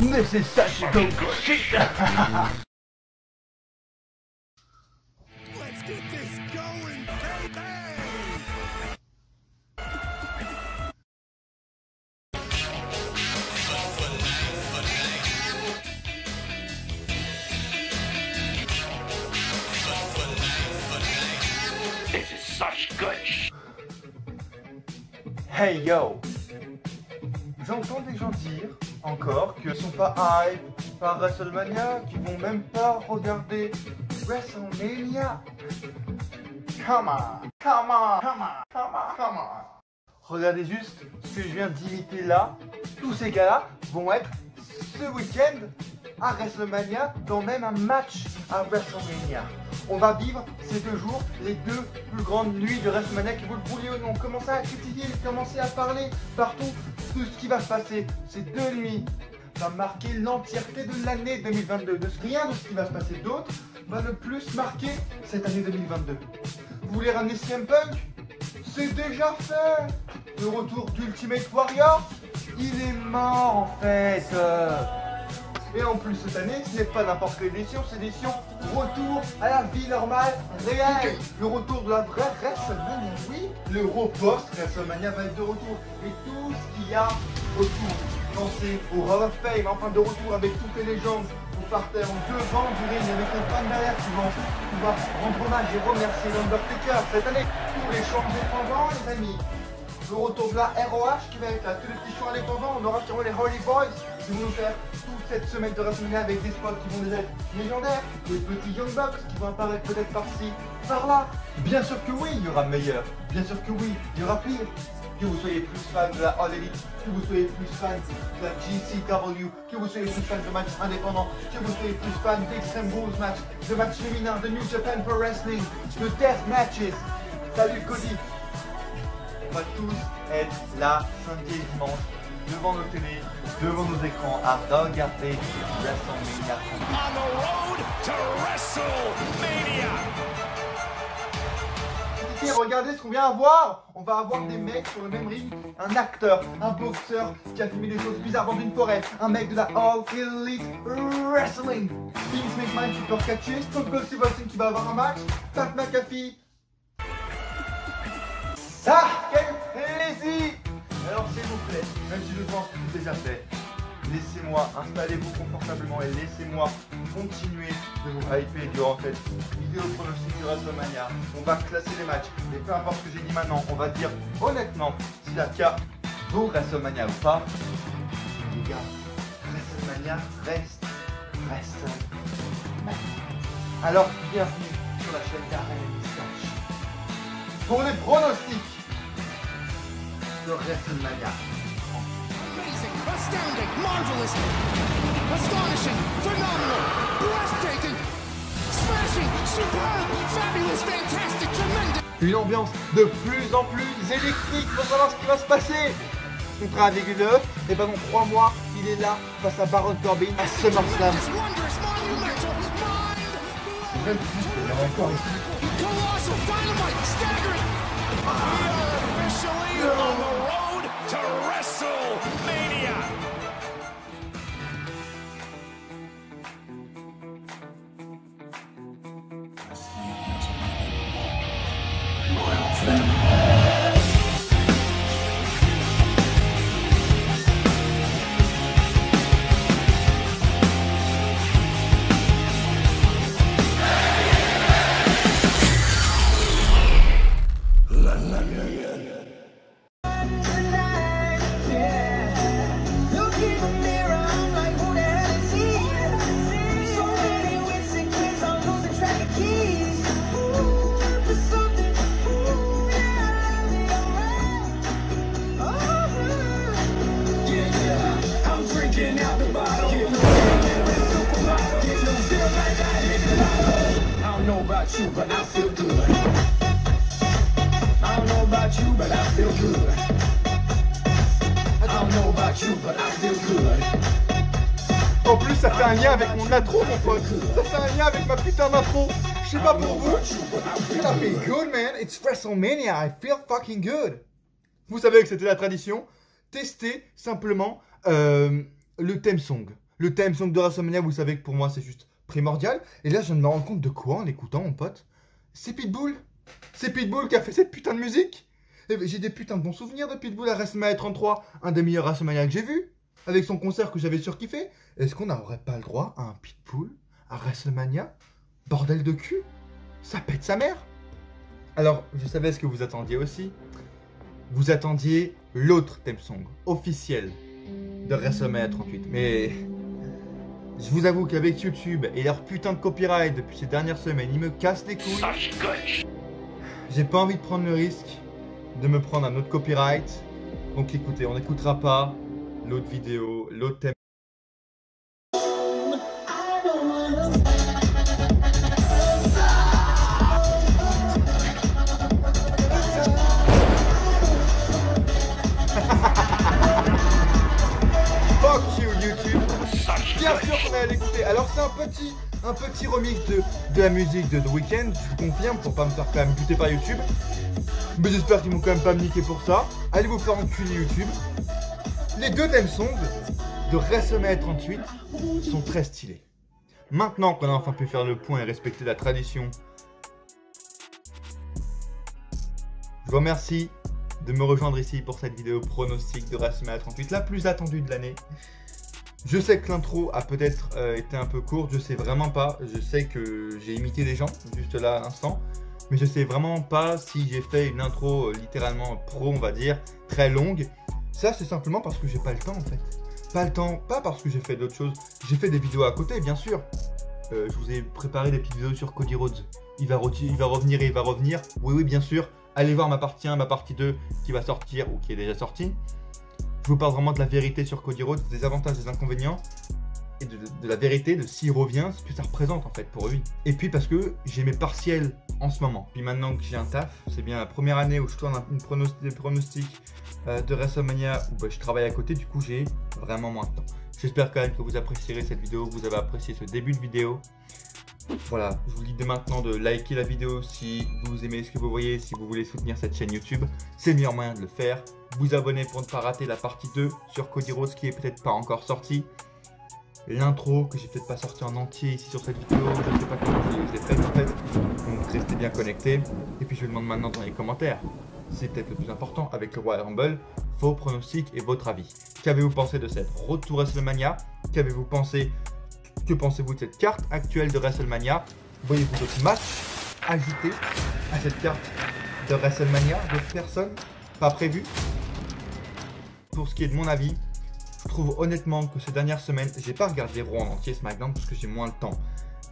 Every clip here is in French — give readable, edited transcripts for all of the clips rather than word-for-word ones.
This is such a good shit. Let's get this going, baby! This is such good shit. Hey yo. J'entends des gens dire encore qu'ils sont pas hype par WrestleMania, qu'ils vont même pas regarder WrestleMania. Come on, come on, come on, come on, come on. Regardez juste ce que je viens d'imiter là. Tous ces gars-là vont être ce week-end à WrestleMania, dans même un match à WrestleMania. On va vivre ces 2 jours, les 2 plus grandes nuits de WrestleMania, qui vous le vouliez ou non. Commencez à critiquer, commencez à parler partout de ce qui va se passer. Ces 2 nuits va marquer l'entièreté de l'année 2022. Rien de ce qui va se passer d'autre va le plus marquer cette année 2022. Vous voulez ramener CM Punk? C'est déjà fait. Le retour d'Ultimate Warrior, il est mort en fait. Et en plus cette année, ce n'est pas n'importe quelle édition, c'est l'édition retour à la vie normale, réelle. Le retour de la vraie WrestleMania, oui. L'Euro post-WrestleMania va être de retour. Et tout ce qu'il y a autour. Pensez au Hall of Fame, enfin de retour avec toutes les légendes. Vous partez en devant du ring avec les fans derrière qui vont pouvoir rendre hommage et remercier l'Undertaker. Cette année, tous les chants indépendants, les amis. Le retour de la ROH qui va être là, tous les petits chants indépendants, on aura sûrement les Holy Boys qui vont nous faire toute cette semaine de WrestleMania avec des spots qui vont être légendaires, les petits Young Bucks qui vont apparaître peut-être par-ci, par-là. Bien sûr que oui, il y aura meilleur, bien sûr que oui, il y aura pire. Que vous soyez plus fan de la All Elite, que vous soyez plus fan de la GCW, que vous soyez plus fan de matchs indépendants, que vous soyez plus fan d'Extreme Rules match, de matchs féminins, de New Japan Pro Wrestling, de Death Matches. Salut Cody. On va tous être là samedi et dimanche devant nos télés, devant nos écrans à regarder WrestleMania. On the road to WrestleMania! Et regardez ce qu'on vient avoir. On va avoir des mecs sur le même ring, un acteur, un boxeur qui a filmé des choses bizarres dans une forêt, un mec de la All Elite Wrestling, Vince McMahon super catché, Stone Cold Steve Austin qui va avoir un match, Pat McAfee. Ça, quel plaisir! Alors s'il vous plaît, même si je pense que c'est déjà fait, laissez-moi, installez-vous confortablement et laissez-moi continuer de vous hyper durant cette vidéo pronostic de WrestleMania. On va classer les matchs, et peu importe ce que j'ai dit maintenant, on va dire honnêtement si la carte vaut WrestleMania ou pas. Les gars, WrestleMania reste WrestleMania. Alors, bienvenue sur la chaîne d'Arène Discount pour les pronostics de WrestleMania. Amazing, astounding, marvelous, astonishing, phenomenal, breathtaking, smashing, superb, fabulous, fantastic, tremendous. Une ambiance de plus en plus électrique pour savoir ce qui va se passer. Contrat avec Guillaume, et ben dans 3 mois, il est là face à Baron Corbin à SummerSlam. Just wondrous, monumental, mind, colossal, dynamite, staggering. We are officially on the road to WrestleMania. You, but I feel good. I don't know about you, but I feel good. I don't know about you, but I feel good. En plus, ça fait un lien avec mon intro, mon pote. Ça fait un lien avec ma putain d'intro. Je sais pas pour vous. I feel good, man. It's WrestleMania. I feel fucking good. Vous savez que c'était la tradition. Tester simplement le theme song. Le theme song de WrestleMania, vous savez que pour moi c'est juste primordial. Et là je viens de me rendre compte de quoi en l'écoutant mon pote? C'est Pitbull. C'est Pitbull qui a fait cette putain de musique. Et j'ai des putains de bons souvenirs de Pitbull à WrestleMania 33, un des meilleurs WrestleMania que j'ai vu, avec son concert que j'avais surkiffé. Est-ce qu'on n'aurait pas le droit à un Pitbull à WrestleMania? Bordel de cul, ça pète sa mère. Alors, je savais ce que vous attendiez aussi. Vous attendiez l'autre theme song officiel de WrestleMania 38. Mais je vous avoue qu'avec YouTube et leur putain de copyright depuis ces dernières semaines, ils me cassent les couilles. J'ai pas envie de prendre le risque de me prendre un autre copyright. Donc écoutez, on n'écoutera pas l'autre vidéo, l'autre thème. Fuck you YouTube. Bien sûr qu'on allait l'écouter. Alors c'est un petit remix de la musique de The Weeknd, je vous confirme, pour pas me faire quand même buter par YouTube. Mais j'espère qu'ils vont quand même pas me niquer pour ça. Allez vous faire enculer YouTube. Les deux thèmes songs de WrestleMania 38 sont très stylés. Maintenant qu'on a enfin pu faire le point et respecter la tradition, je vous remercie de me rejoindre ici pour cette vidéo pronostic de WrestleMania 38, la plus attendue de l'année. Je sais que l'intro a peut-être été un peu courte, je sais vraiment pas. Je sais que j'ai imité des gens juste là à l'instant, mais je sais vraiment pas si j'ai fait une intro littéralement pro, on va dire, très longue. Ça c'est simplement parce que j'ai pas le temps en fait. Pas le temps, pas parce que j'ai fait d'autres choses. J'ai fait des vidéos à côté bien sûr. Je vous ai préparé des petites vidéos sur Cody Rhodes. Il va revenir et il va revenir. Oui bien sûr. Allez voir ma partie 1, ma partie 2 qui va sortir ou qui est déjà sortie. Je vous parle vraiment de la vérité sur Cody Rhodes, des avantages, des inconvénients et de la vérité, de s'il revient, ce que ça représente en fait pour lui. Et puis parce que j'ai mes partiels en ce moment. Puis maintenant que j'ai un taf, c'est bien la première année où je tourne des pronostics de WrestleMania où je travaille à côté, du coup j'ai vraiment moins de temps. J'espère quand même que vous apprécierez cette vidéo, que vous avez apprécié ce début de vidéo. Voilà, je vous dis dès maintenant de liker la vidéo si vous aimez ce que vous voyez, si vous voulez soutenir cette chaîne YouTube. C'est le meilleur moyen de le faire. Vous abonner pour ne pas rater la partie 2 sur Cody Rhodes qui est peut-être pas encore sortie. L'intro que j'ai peut-être pas sorti en entier ici sur cette vidéo, je ne sais pas comment je l'ai faite en fait. Donc restez bien connectés. Et puis je vous demande maintenant dans les commentaires, c'est peut-être le plus important avec le Royal Rumble, vos pronostics et votre avis. Qu'avez-vous pensé de cette Road to WrestleMania? Qu'avez-vous pensé? Que pensez-vous de cette carte actuelle de WrestleMania? Voyez-vous d'autres matchs ajoutés à cette carte de WrestleMania? D'autres personnes pas prévues? Pour ce qui est de mon avis, je trouve honnêtement que ces dernières semaines, j'ai pas regardé Raw en entier, SmackDown, parce que j'ai moins le temps.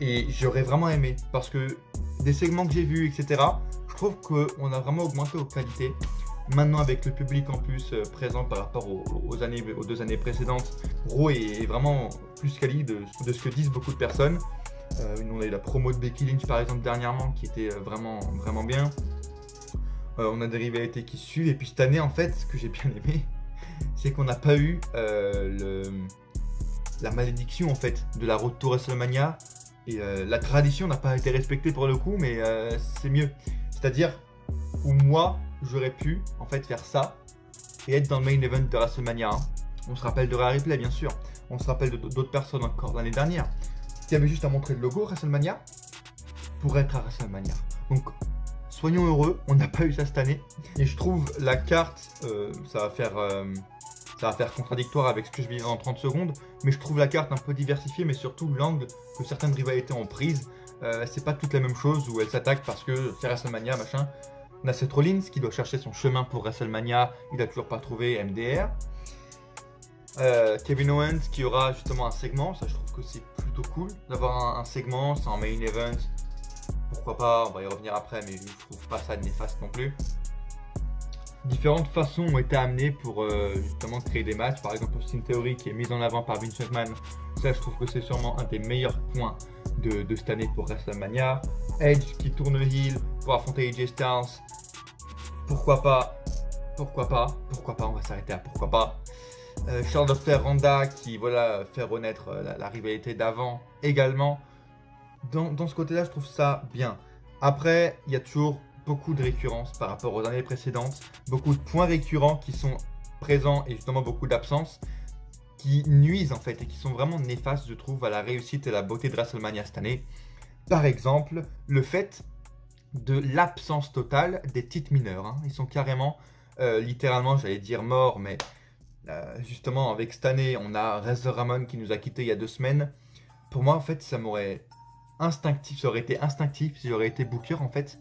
Et j'aurais vraiment aimé, parce que des segments que j'ai vus, etc., je trouve qu'on a vraiment augmenté aux qualités. Maintenant avec le public en plus présent par rapport aux 2 années précédentes, Raw est vraiment plus quali de ce que disent beaucoup de personnes. On a eu la promo de Becky Lynch par exemple dernièrement qui était vraiment bien. On a des rivalités qui suivent et puis cette année en fait ce que j'ai bien aimé c'est qu'on n'a pas eu la malédiction en fait de la Road to WrestleMania et la tradition n'a pas été respectée pour le coup mais c'est mieux. C'est-à-dire où moi j'aurais pu en fait faire ça et être dans le main event de WrestleMania 1. On se rappelle de Rhea Ripley bien sûr, on se rappelle d'autres personnes encore l'année dernière qui avaient juste à montrer le logo WrestleMania pour être à WrestleMania. Donc soyons heureux, on n'a pas eu ça cette année et je trouve la carte, ça va faire contradictoire avec ce que je vais dire en 30 secondes, mais je trouve la carte un peu diversifiée mais surtout l'angle que certaines rivalités ont prise, c'est pas toute la même chose où elles s'attaquent parce que c'est WrestleMania machin. On a Seth Rollins qui doit chercher son chemin pour WrestleMania, il n'a toujours pas trouvé MDR. Kevin Owens qui aura justement un segment, ça je trouve que c'est plutôt cool d'avoir un segment, c'est un main event. Pourquoi pas, on va y revenir après, mais je trouve pas ça néfaste non plus. Différentes façons ont été amenées pour justement créer des matchs, par exemple Austin Theory qui est mise en avant par Vince McMahon, ça je trouve que c'est sûrement un des meilleurs points de cette année pour WrestleMania. Edge qui tourne heel pour affronter AJ Styles. Pourquoi pas, on va s'arrêter à pourquoi pas. Charlotte Flair Ronda qui voilà fait renaître la rivalité d'avant également. Dans ce côté-là, je trouve ça bien. Après, il y a toujours beaucoup de récurrences par rapport aux années précédentes, beaucoup de points récurrents qui sont présents et justement beaucoup d'absences qui nuisent en fait et qui sont vraiment néfastes, je trouve, à la réussite et la beauté de WrestleMania cette année. Par exemple, le fait de l'absence totale des titres mineurs. Hein. Ils sont carrément, littéralement, j'allais dire morts, mais justement, avec cette année, on a Razor Ramon qui nous a quittés il y a 2 semaines. Pour moi, en fait, ça aurait été instinctif si j'aurais été booker, en fait,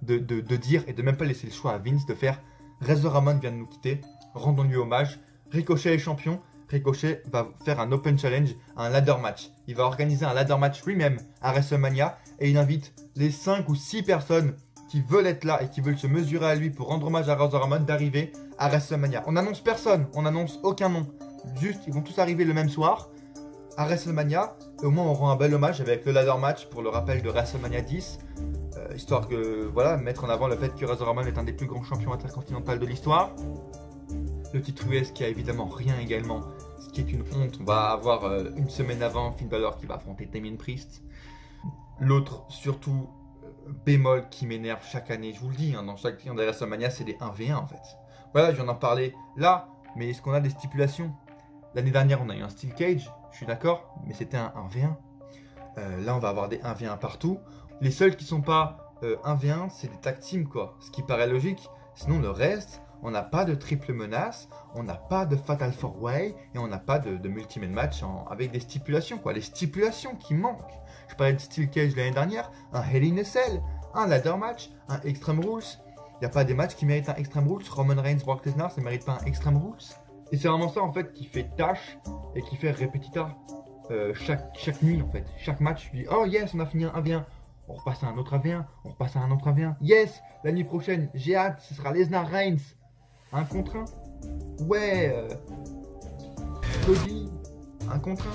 de dire et de même pas laisser le choix à Vince de faire Razor Ramon vient de nous quitter, rendons-lui hommage, Ricochet est champion, Ricochet va faire un open challenge, un ladder match. Il va organiser un ladder match lui-même à WrestleMania et il invite les 5 ou 6 personnes qui veulent être là et qui veulent se mesurer à lui pour rendre hommage à Razor Ramon d'arriver à WrestleMania. On n'annonce personne, on n'annonce aucun nom. Juste, ils vont tous arriver le même soir à WrestleMania. Et au moins, on rend un bel hommage avec le ladder match pour le rappel de WrestleMania 10. Histoire que, voilà, mettre en avant le fait que Razor Ramon est un des plus grands champions intercontinentaux de l'histoire. Le titre US qui a évidemment rien également, ce qui est une honte. On va avoir une semaine avant Finn Balor qui va affronter Damien Priest. L'autre, surtout, bémol qui m'énerve chaque année, je vous le dis, hein, dans chaque client de WrestleMania, c'est des 1v1 en fait. Voilà, je viens d'en parler là, mais est-ce qu'on a des stipulations? L'année dernière, on a eu un Steel Cage, je suis d'accord, mais c'était un 1v1. Là, on va avoir des 1v1 partout. Les seuls qui sont pas 1v1, c'est des tag teams, quoi. Ce qui paraît logique. Sinon, le reste, on n'a pas de triple menace, on n'a pas de Fatal 4-Way et on n'a pas de multi-man match avec des stipulations, quoi. Les stipulations qui manquent. Je parlais de Steel Cage l'année dernière, un Hell in a Cell, un ladder match, un Extreme Rules. Il n'y a pas des matchs qui méritent un Extreme Rules. Roman Reigns, Brock Lesnar, ça ne mérite pas un Extreme Rules. Et c'est vraiment ça en fait qui fait tâche et qui fait répétita chaque nuit en fait. Chaque match, je dis oh yes, on a fini un 1v1. On repasse à un autre 1v1, on repasse à un autre 1v1. Yes, la nuit prochaine, j'ai hâte, ce sera Lesnar Reigns. 1 contre 1. Ouais. Cody, 1 contre 1.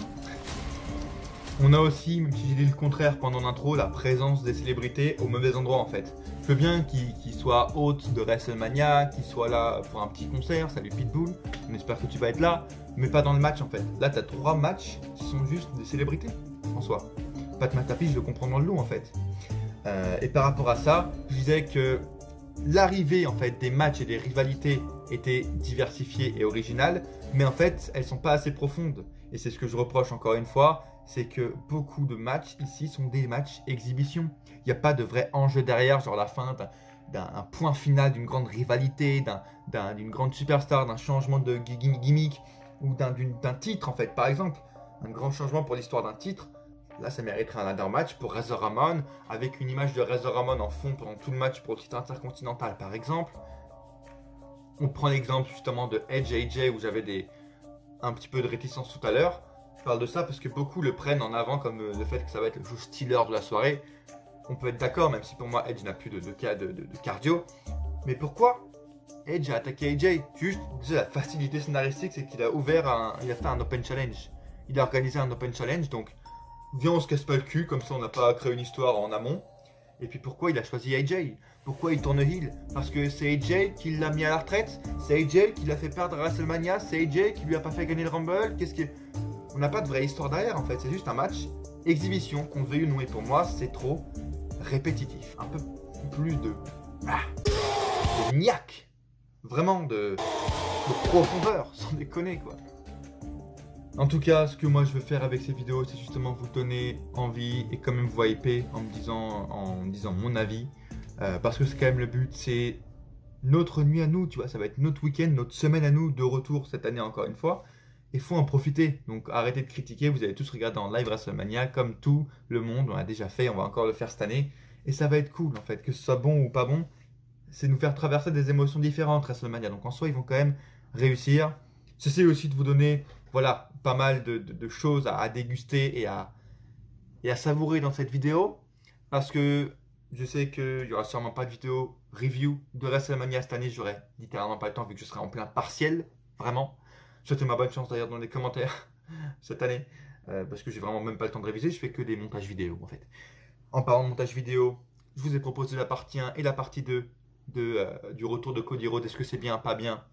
On a aussi, même si j'ai dit le contraire pendant l'intro, la présence des célébrités au mauvais endroit en fait. Je veux bien qu'ils soient hôtes de WrestleMania, qu'ils soient là pour un petit concert, salut Pitbull, on espère que tu vas être là, mais pas dans le match en fait. Là t'as 3 matchs qui sont juste des célébrités en soi. Pat McAfee, je le comprends dans le lot en fait. Et par rapport à ça, je disais que l'arrivée en fait des matchs et des rivalités était diversifiée et originale, mais en fait elles sont pas assez profondes. Et c'est ce que je reproche encore une fois, c'est que beaucoup de matchs ici sont des matchs exhibition. Il n'y a pas de vrai enjeu derrière, genre la fin d'un point final d'une grande rivalité, d'une grande superstar, d'un changement de gimmick ou d'un titre en fait. Par exemple, un grand changement pour l'histoire d'un titre. Là, ça mériterait un ladder match pour Razor Ramon, avec une image de Razor Ramon en fond pendant tout le match pour le titre intercontinental, par exemple. On prend l'exemple justement de Edge AJ, où j'avais un petit peu de réticence tout à l'heure. Je parle de ça parce que beaucoup le prennent en avant comme le fait que ça va être le jeu stealer de la soirée. On peut être d'accord, même si pour moi Edge n'a plus de cardio. Mais pourquoi Edge a attaqué AJ? Juste, la facilité scénaristique, c'est qu'il a fait un open challenge. Il a organisé un open challenge, donc viens, on se casse pas le cul, comme ça on n'a pas créé une histoire en amont. Et puis pourquoi il a choisi AJ? Pourquoi il tourne heel? Parce que c'est AJ qui l'a mis à la retraite? C'est AJ qui l'a fait perdre à WrestleMania? C'est AJ qui lui a pas fait gagner le Rumble? On n'a pas de vraie histoire derrière en fait, c'est juste un match exhibition qu'on veuille ou non. Et pour moi, c'est trop répétitif. Un peu plus de niaque. Vraiment de profondeur, sans déconner quoi. En tout cas, ce que moi je veux faire avec ces vidéos, c'est justement vous donner envie et quand même vous hyper en disant mon avis. Parce que c'est quand même le but, c'est notre nuit à nous, tu vois, ça va être notre week-end, notre semaine à nous de retour cette année encore une fois. Il faut en profiter, donc arrêtez de critiquer, vous allez tous regarder en live WrestleMania comme tout le monde, on l'a déjà fait, on va encore le faire cette année. Et ça va être cool en fait, que ce soit bon ou pas bon, c'est nous faire traverser des émotions différentes WrestleMania. Donc en soi, ils vont quand même réussir. J'essaie aussi de vous donner, voilà, pas mal de choses à déguster et à savourer dans cette vidéo. Parce que je sais qu'il n'y aura sûrement pas de vidéo review de WrestleMania cette année, j'aurai littéralement pas le temps vu que je serai en plein partiel, vraiment. Souhaitez-moi bonne chance d'ailleurs dans les commentaires cette année, parce que j'ai vraiment même pas le temps de réviser, je fais que des montages vidéo en fait. En parlant de montage vidéo, je vous ai proposé la partie 1 et la partie 2 du retour de Cody Rhodes. Est-ce que c'est bien, pas bien?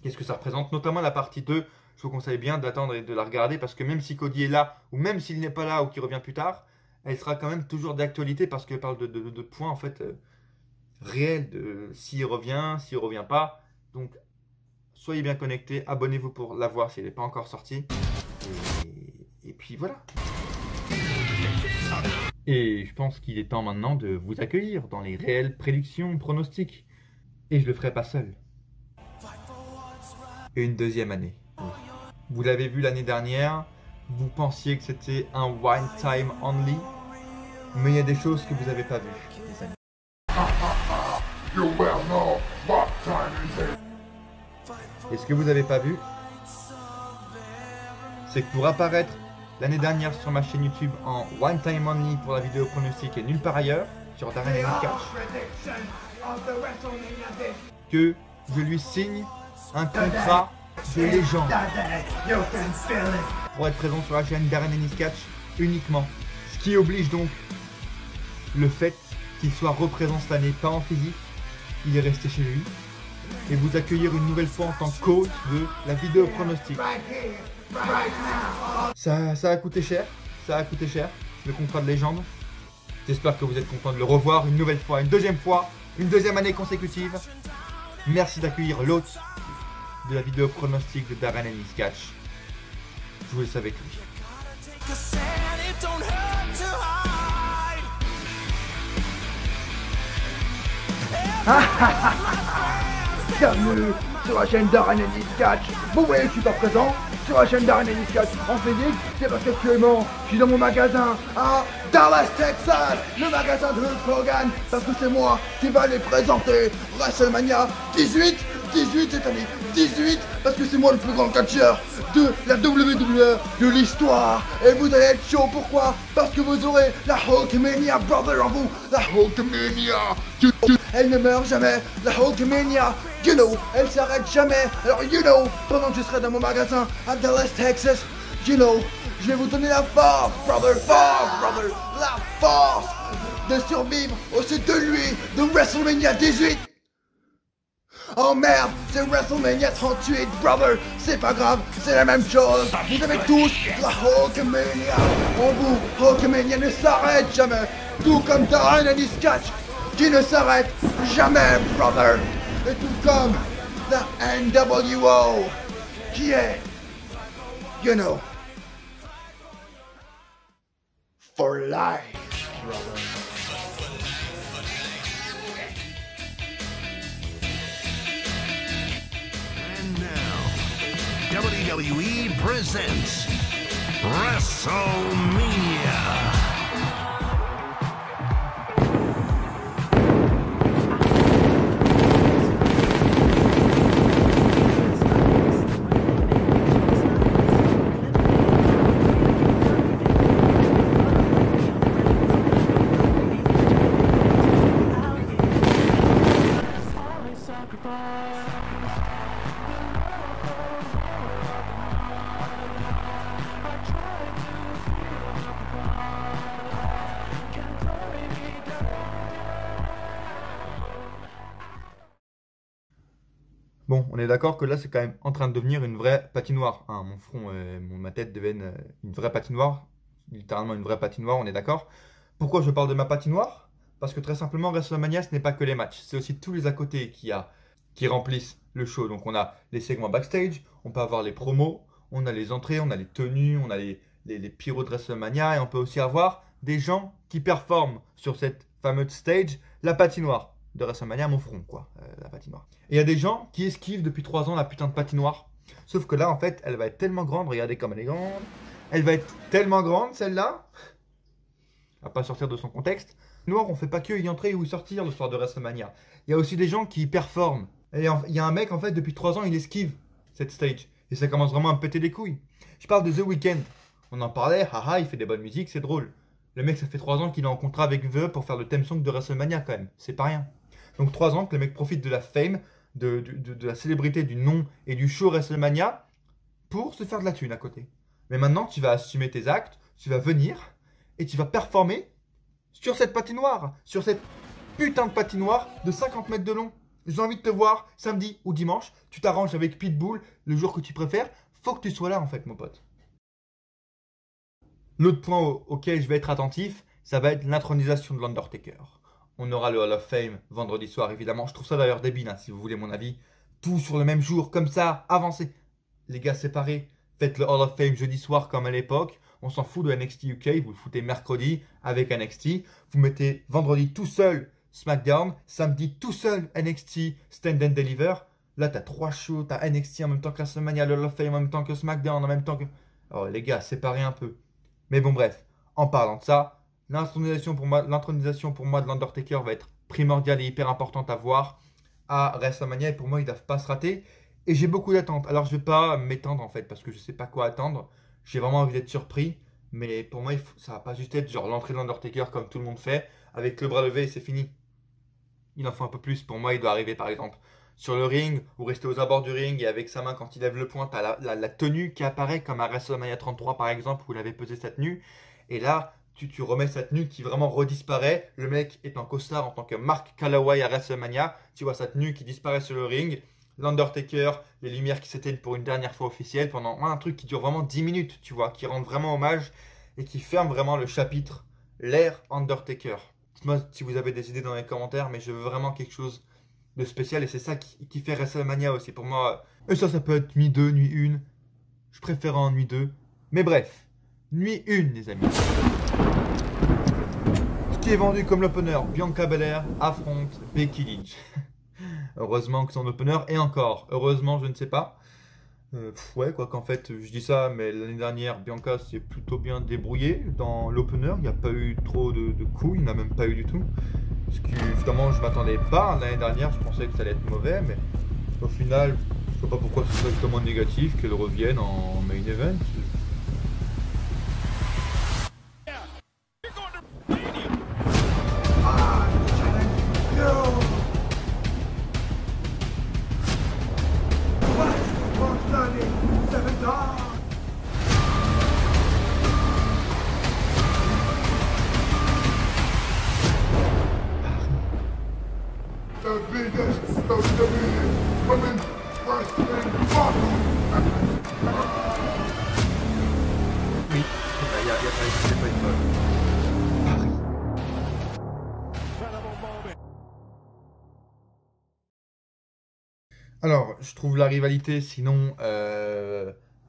Qu'est-ce que ça représente? Notamment la partie 2, je vous conseille bien d'attendre et de la regarder, parce que même si Cody est là, ou même s'il n'est pas là ou qu'il revient plus tard, elle sera quand même toujours d'actualité, parce qu'elle parle de points en fait réels, de s'il revient pas. Donc soyez bien connectés, abonnez-vous pour la voir si elle n'est pas encore sortie. Et puis voilà. Et je pense qu'il est temps maintenant de vous accueillir dans les réelles prédictions, pronostics. Et je le ferai pas seul. Une deuxième année. Oui. Vous l'avez vu l'année dernière, vous pensiez que c'était un one time only, mais il y a des choses que vous n'avez pas vues, les amis. Et ce que vous n'avez pas vu, c'est que pour apparaître l'année dernière sur ma chaîne YouTube en one time only pour la vidéo pronostic et nulle part ailleurs, sur Darren Ellis Catch, que je lui signe un contrat de légende pour être présent sur la chaîne Darren Ellis Catch uniquement. Ce qui oblige donc le fait qu'il soit représenté cette année, pas en physique, il est resté chez lui, et vous accueillir une nouvelle fois en tant que coach de la vidéo pronostic. Ça a coûté cher, le contrat de légende. J'espère que vous êtes content de le revoir une nouvelle fois, une deuxième année consécutive. Merci d'accueillir l'hôte de la vidéo pronostic de Darren Ellis Catch. Je vous laisse avec lui. Bienvenue sur la chaîne Darren Ellis Catch. Vous voyez que je suis pas présent sur la chaîne Darren Ellis Catch en physique, c'est parce qu'actuellement je suis dans mon magasin à Dallas, Texas, le magasin de Hulk Hogan, parce que c'est moi qui va les présenter WrestleMania 18 cette année, 18, parce que c'est moi le plus grand catcheur de la WWE de l'histoire. Et vous allez être chaud, pourquoi? Parce que vous aurez la Hulkmania Brother en vous, la Hulkmania. Elle ne meurt jamais, la Hulkmania, you know, elle s'arrête jamais. Alors you know, pendant que je serai dans mon magasin à Dallas, Texas, you know, je vais vous donner la force, brother, la force de survivre au sud de lui, de WrestleMania 18. Oh merde, c'est WrestleMania 38, brother, c'est pas grave, c'est la même chose. Vous avez tous la Hulkmania en vous. Hulkmania ne s'arrête jamais, tout comme Darren Ellis Catch qui ne s'arrête jamais, brother. Et tout comme la NWO qui est, you know, for life, brother. WWE presents WrestleMania. Bon, on est d'accord que là, c'est quand même en train de devenir une vraie patinoire. Hein, mon front, ma tête deviennent une vraie patinoire. Littéralement une vraie patinoire, on est d'accord. Pourquoi je parle de ma patinoire? Parce que très simplement, WrestleMania, ce n'est pas que les matchs. C'est aussi tous les à côté qui remplissent le show. Donc on a les segments backstage, on peut avoir les promos, on a les entrées, on a les tenues, on a les pyros de WrestleMania. Et on peut aussi avoir des gens qui performent sur cette fameuse stage, la patinoire de WrestleMania, mon front, quoi, la patinoire. Et il y a des gens qui esquivent depuis 3 ans la putain de patinoire. Sauf que là, en fait, elle va être tellement grande, regardez comme elle est grande. Elle va être tellement grande, celle-là. Elle va pas sortir de son contexte. Noir, on fait pas que y entrer ou y sortir le soir de WrestleMania. Il y a aussi des gens qui performent. Et il y a un mec, en fait, depuis 3 ans, il esquive cette stage. Et ça commence vraiment à me péter les couilles. Je parle de The Weeknd. On en parlait, haha, il fait des bonnes musiques, c'est drôle. Le mec, ça fait 3 ans qu'il est en contrat avec The pour faire le theme song de WrestleMania, quand même. C'est pas rien. Donc 3 ans que le mec profite de la fame, de la célébrité, du nom et du show WrestleMania pour se faire de la thune à côté. Mais maintenant, tu vas assumer tes actes, tu vas venir et tu vas performer sur cette patinoire, sur cette putain de patinoire de 50 mètres de long. J'ai envie de te voir samedi ou dimanche, tu t'arranges avec Pitbull le jour que tu préfères, faut que tu sois là en fait, mon pote. L'autre point auquel je vais être attentif, ça va être l'intronisation de l'Undertaker. On aura le Hall of Fame vendredi soir, évidemment. Je trouve ça d'ailleurs débile, hein, si vous voulez mon avis. tout sur le même jour, comme ça, avancez. Les gars, séparés, faites le Hall of Fame jeudi soir comme à l'époque. On s'en fout de NXT UK, vous le foutez mercredi avec NXT. Vous mettez vendredi tout seul SmackDown, samedi tout seul NXT Stand and Deliver. Là, t'as 3 shows, t'as NXT en même temps que WrestleMania, le Hall of Fame en même temps que SmackDown, en même temps que... Oh les gars, séparez un peu. Mais bon bref, en parlant de ça, l'intronisation pour moi de l'Undertaker va être primordiale et hyper importante à voir à WrestleMania. Et pour moi, ils ne doivent pas se rater. Et j'ai beaucoup d'attentes. Alors je ne vais pas m'étendre en fait, parce que je ne sais pas quoi attendre. J'ai vraiment envie d'être surpris. Mais pour moi, ça va pas juste être genre l'entrée de l'Undertaker comme tout le monde fait, avec le bras levé et c'est fini. Il en faut un peu plus. Pour moi, il doit arriver par exemple sur le ring ou rester aux abords du ring et avec sa main quand il lève le poing, tu as la tenue qui apparaît comme à WrestleMania 33 par exemple où il avait pesé sa tenue. Et là, tu remets sa tenue qui vraiment redisparaît. Le mec est en costard en tant que Mark Calaway à WrestleMania. Tu vois sa tenue qui disparaît sur le ring. L'Undertaker, les lumières qui s'éteignent pour une dernière fois officielle pendant un truc qui dure vraiment 10 minutes, tu vois, qui rend vraiment hommage et qui ferme vraiment le chapitre, l'ère Undertaker. Dites-moi si vous avez des idées dans les commentaires, mais je veux vraiment quelque chose de spécial et c'est ça qui fait WrestleMania aussi pour moi. Et ça peut être nuit 2, nuit 1. Je préfère en nuit 2. Mais bref, nuit 1 les amis. Ce qui est vendu comme l'opener, Bianca Belair affronte Becky Lynch. Heureusement que c'est en opener, et encore, heureusement, je ne sais pas. Ouais, quoi qu'en fait, je dis ça, mais l'année dernière, Bianca s'est plutôt bien débrouillée dans l'opener. Il n'y a pas eu trop de coups, il n'y en a même pas eu du tout. Parce que, évidemment, je ne m'attendais pas. L'année dernière, je pensais que ça allait être mauvais, mais au final, je ne vois pas pourquoi ce serait tellement négatif qu'elle revienne en main event. The biggest WWE Women's Wrestling Battle. Oui, il n'y a pas une folle. Alors, je trouve la rivalité, sinon,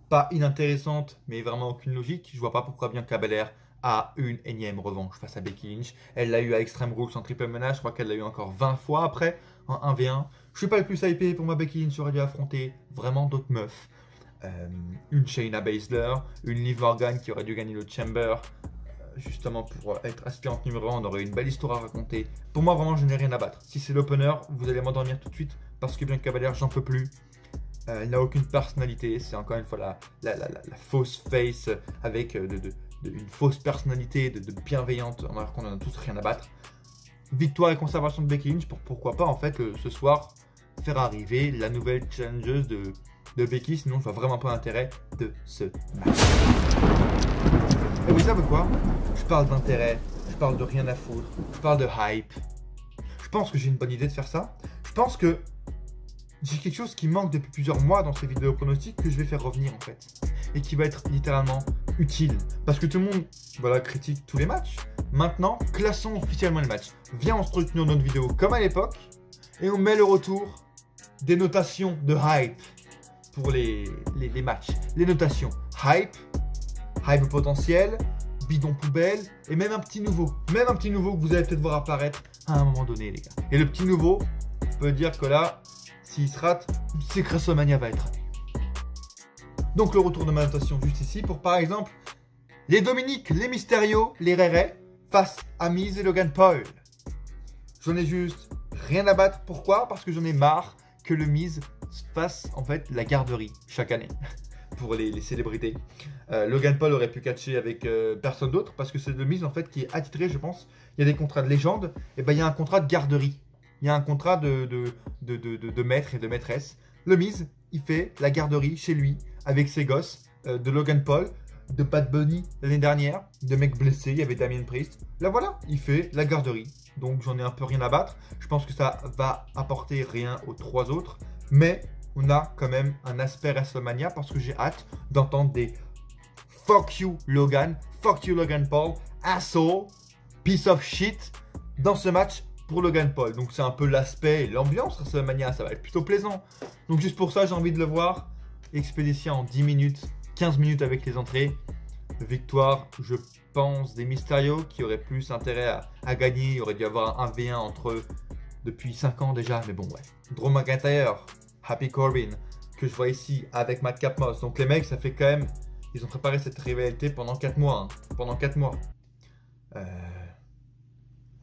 pas inintéressante, mais vraiment aucune logique. Je vois pas pourquoi Bianca Belair a une énième revanche face à Becky Lynch. Elle l'a eu à Extreme Rules en triple menace, je crois qu'elle l'a eu encore 20 fois après, en 1v1. Je suis pas le plus hypé, pour moi Becky Lynch aurait dû affronter vraiment d'autres meufs. Une Shayna Baszler, une Liv Morgan qui aurait dû gagner le Chamber, justement pour être aspirante numéro 1, on aurait une belle histoire à raconter. Pour moi vraiment je n'ai rien à battre. Si c'est l'opener, vous allez m'endormir tout de suite, parce que Bianca Belair j'en peux plus. Elle n'a aucune personnalité, c'est encore une fois la fausse face avec une fausse personnalité de bienveillante, alors qu'on en a tous rien à battre. Victoire et conservation de Becky Lynch pour pourquoi pas en fait ce soir faire arriver la nouvelle challengeuse de Becky, sinon je vois vraiment pas l'intérêt de ce match. Et vous savez quoi? Je parle d'intérêt, je parle de rien à foutre, je parle de hype. Je pense que j'ai une bonne idée de faire ça. Je pense que j'ai quelque chose qui manque depuis plusieurs mois dans ces vidéos pronostics que je vais faire revenir en fait. Et qui va être littéralement utile. Parce que tout le monde critique tous les matchs. Maintenant, classons officiellement les matchs. Viens, on structure notre vidéo comme à l'époque. Et on met le retour des notations de hype pour les matchs. Les notations hype, hype potentiel, bidon poubelle et même un petit nouveau. Même un petit nouveau que vous allez peut-être voir apparaître à un moment donné les gars. Et le petit nouveau, on peut dire que là, s'il se rate, c'est que WrestleMania va être raté. Donc le retour de ma notation juste ici pour par exemple les Dominique, les Mysterio, les Rere face à Miz et Logan Paul. J'en ai juste rien à battre. Pourquoi? Parce que j'en ai marre que le Miz fasse en fait la garderie chaque année pour les célébrités. Logan Paul aurait pu catcher avec personne d'autre parce que c'est le Miz en fait qui est attitré, je pense. Il y a des contrats de légende, et ben il y a un contrat de garderie. Il y a un contrat de maître et de maîtresse. Le Miz, il fait la garderie chez lui avec ses gosses, de Logan Paul, de Bad Bunny l'année dernière, de mecs blessés, il y avait Damien Priest. Là voilà, il fait la garderie. Donc j'en ai un peu rien à battre. Je pense que ça va apporter rien aux 3 autres. Mais on a quand même un aspect WrestleMania parce que j'ai hâte d'entendre des fuck you Logan Paul, asshole, piece of shit dans ce match pour Logan Paul. Donc c'est un peu l'aspect et l'ambiance WrestleMania, ça va être plutôt plaisant. Donc juste pour ça, j'ai envie de le voir expédié en 10 minutes, 15 minutes avec les entrées. Victoire, je pense, des Mysterio qui auraient plus intérêt à gagner. Il aurait dû avoir un 1v1 entre eux depuis 5 ans déjà, mais bon ouais. Drew McIntyre, Happy Corbin, que je vois ici avec Madcap Moss. Donc les mecs, ça fait quand même... Ils ont préparé cette rivalité pendant 4 mois. Pendant 4 mois.